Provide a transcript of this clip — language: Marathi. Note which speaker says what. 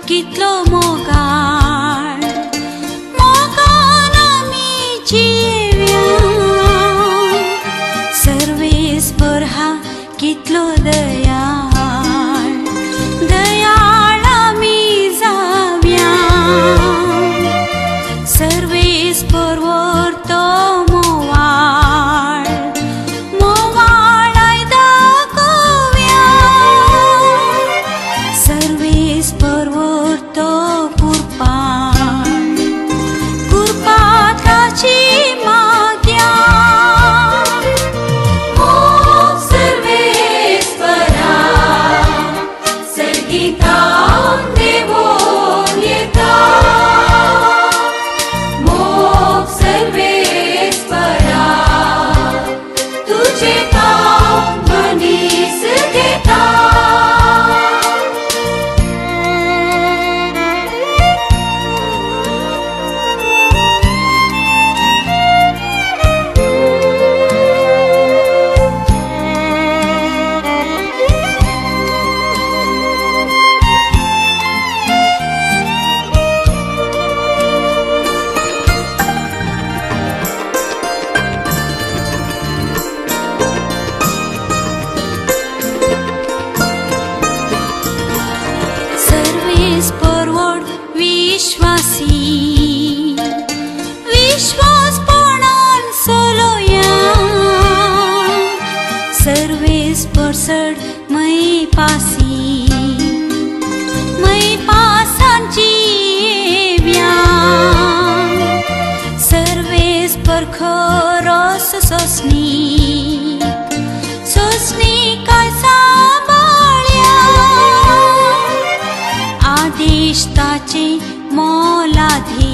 Speaker 1: कितलो मोगाळ मोगान आमी जिव्या सर्वेस्पर हा कितलो दयाळ दयाळ आमी जाव्या सर्वेस्पर व्हरतो मोवाळ मोवाळाय दाखोव्या सर्वेस्पर व्हरतो कुरपाळ कुरपात्राची माग्या मोग सर्वेस्परा सर्गितान देवोन येता मोग सर्वेस्परा तुझे काम मनीस घेता सर्वेस्परवड विश्वासी विश्वासपणान चलोया सर्वेस्पर चड मै पासी मै पासांची येव्या सर्वेस्पर खरोस सोसनी सोसनी काय सांबाळ्या आदेश ताचे मोलाधी